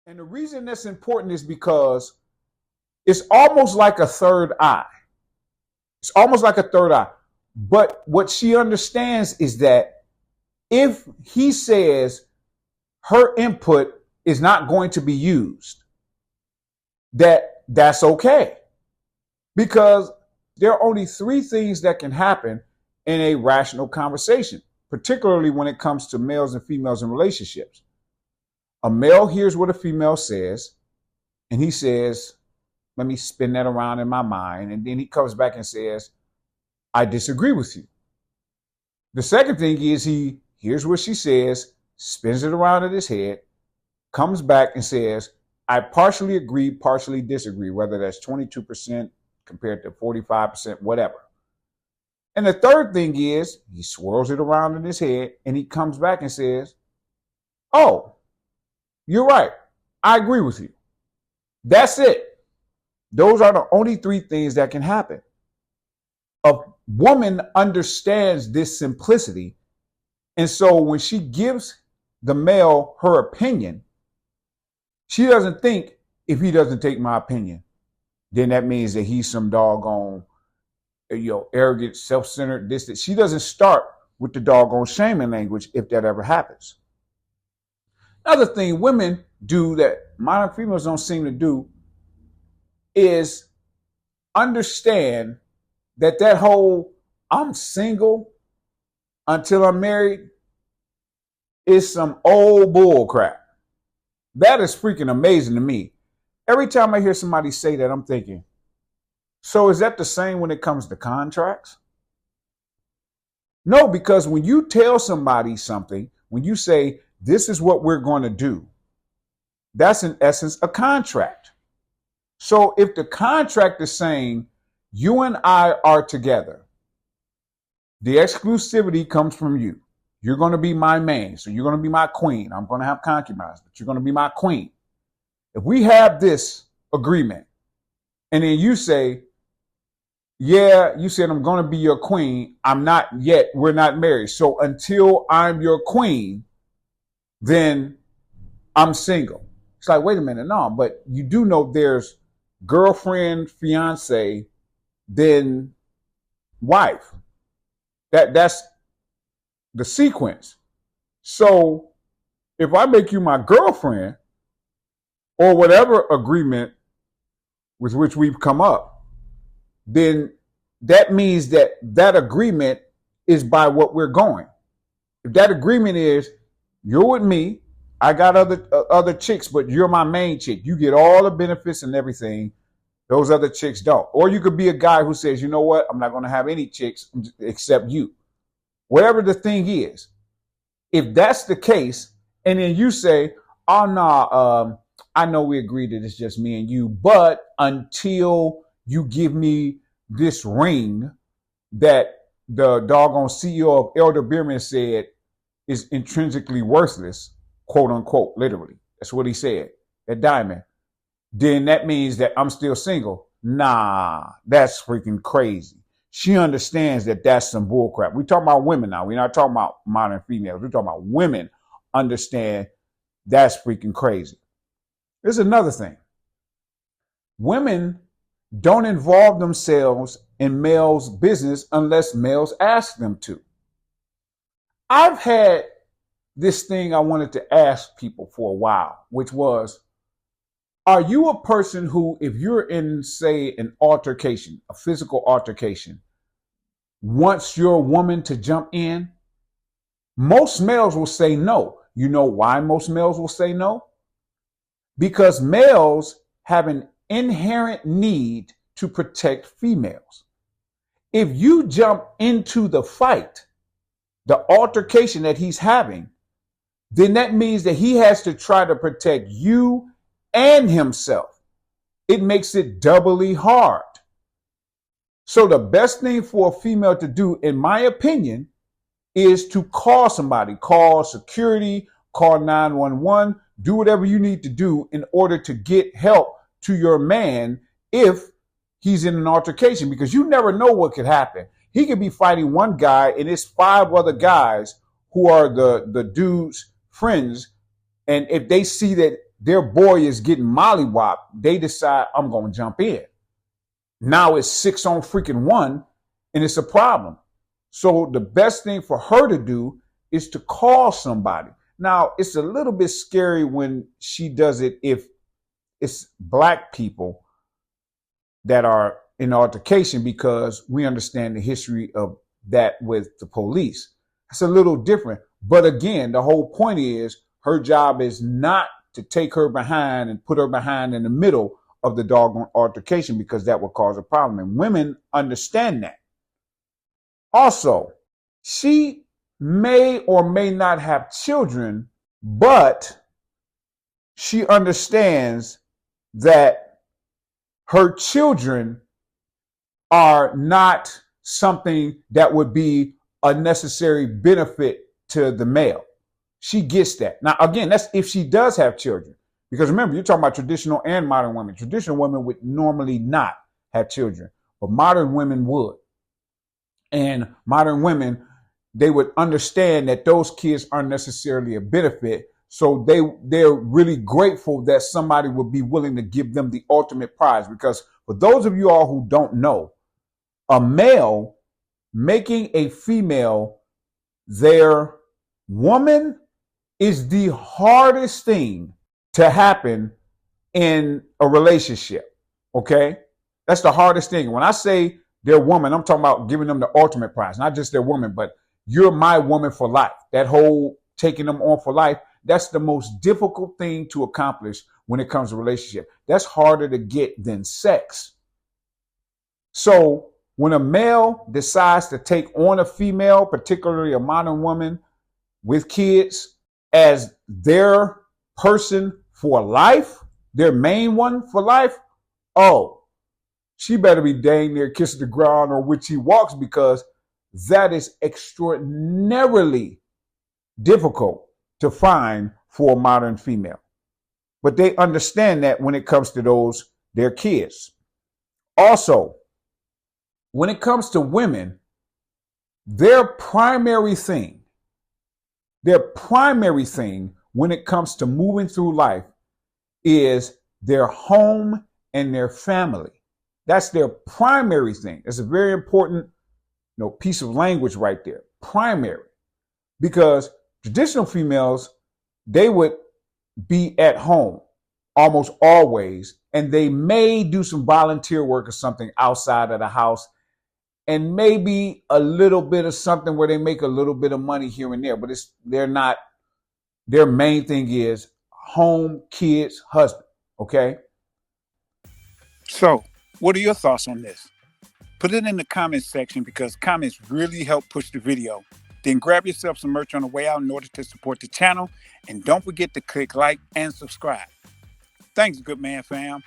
And the reason that's important is because it's almost like a third eye. It's almost like a third eye. But what she understands is that if he says her input is not going to be used, that's okay. Because there are only three things that can happen in a rational conversation, particularly when it comes to males and females in relationships. A male hears what a female says, and he says, let me spin that around in my mind. And then he comes back and says, I disagree with you. The second thing is he hears what she says, spins it around in his head, comes back and says, I partially agree, partially disagree, whether that's 22% compared to 45%, whatever. And the third thing is he swirls it around in his head and he comes back and says, oh, you're right. I agree with you. That's it. Those are the only three things that can happen. A woman understands this simplicity. And so when she gives the male her opinion, she doesn't think, if he doesn't take my opinion, then that means that he's some doggone, arrogant, self-centered, distant. She doesn't start with the doggone shaming language if that ever happens. Another thing women do that modern females don't seem to do is understand that whole I'm single until I'm married is some old bull crap. That is freaking amazing to me. Every time I hear somebody say that, I'm thinking, so is that the same when it comes to contracts? No, because when you tell somebody something, when you say, this is what we're going to do, that's in essence a contract. So if the contract is saying you and I are together, the exclusivity comes from you. You're going to be my man. So you're going to be my queen. I'm going to have concubines, but you're going to be my queen. If we have this agreement and then you say, yeah, you said I'm going to be your queen. I'm not yet. We're not married. So until I'm your queen, then I'm single. It's like, wait a minute. No, but you do know there's girlfriend, fiance, then wife. That's the sequence. So if I make you my girlfriend or whatever agreement with which we've come up, then that means that agreement is by what we're going. If that agreement is you're with me, I got other chicks, but you're my main chick. You get all the benefits and everything. Those other chicks don't. Or you could be a guy who says, you know what? I'm not going to have any chicks except you. Whatever the thing is. If that's the case, and then you say, oh, no, I know we agreed that it's just me and you, but until you give me this ring that the doggone CEO of Elder Beerman said is intrinsically worthless, quote unquote, literally. That's what he said, that diamond. Then that means that I'm still single. Nah, that's freaking crazy. She understands that that's some bullcrap. We're talking about women now. We're not talking about modern females. We're talking about women understand that's freaking crazy. There's another thing. Women don't involve themselves in males' business unless males ask them to. I've had this thing I wanted to ask people for a while, which was, are you a person who, if you're in, say, an altercation, a physical altercation, wants your woman to jump in? Most males will say no. You know why most males will say no? Because males have an inherent need to protect females. If you jump into the fight, the altercation that he's having, then that means that he has to try to protect you and himself. It makes it doubly hard. So the best thing for a female to do, in my opinion, is to call somebody, call security, call 911, do whatever you need to do in order to get help to your man if he's in an altercation, because you never know what could happen. He could be fighting one guy and it's 5 other guys who are the dude's friends. And if they see that their boy is getting mollywopped, they decide, I'm going to jump in. Now it's 6-on-1, and it's a problem. So the best thing for her to do is to call somebody. Now, it's a little bit scary when she does it if it's black people that are in altercation, because we understand the history of that with the police. It's a little different. But again, the whole point is her job is not to take her behind and put her behind in the middle of the doggone altercation, because that will cause a problem. And women understand that. Also, she may or may not have children, but she understands that her children are not something that would be a necessary benefit to the male. She gets that. Now, again, that's if she does have children. Because remember, you're talking about traditional and modern women. Traditional women would normally not have children, but modern women would. And modern women, they would understand that those kids aren't necessarily a benefit. So they're really grateful that somebody would be willing to give them the ultimate prize. Because for those of you all who don't know, a male making a female their woman is the hardest thing to happen in a relationship. Okay? That's the hardest thing. When I say their woman, I'm talking about giving them the ultimate prize, not just their woman, but you're my woman for life. That whole taking them on for life, that's the most difficult thing to accomplish when it comes to relationship. That's harder to get than sex. So when a male decides to take on a female, particularly a modern woman with kids, as their person for life, their main one for life, oh, she better be dang near kissing the ground on which he walks, because that is extraordinarily difficult to find for a modern female. But they understand that when it comes to their kids. Also, when it comes to women, their primary thing when it comes to moving through life is their home and their family. That's their primary thing. It's a very important, piece of language right there. Primary. Because traditional females, they would be at home almost always, and they may do some volunteer work or something outside of the house, and maybe a little bit of something where they make a little bit of money here and there, but their main thing is home, kids, husband. Okay? So, what are your thoughts on this? Put it in the comments section, because comments really help push the video. Then grab yourself some merch on the way out in order to support the channel. And don't forget to click like and subscribe. Thanks, good man fam.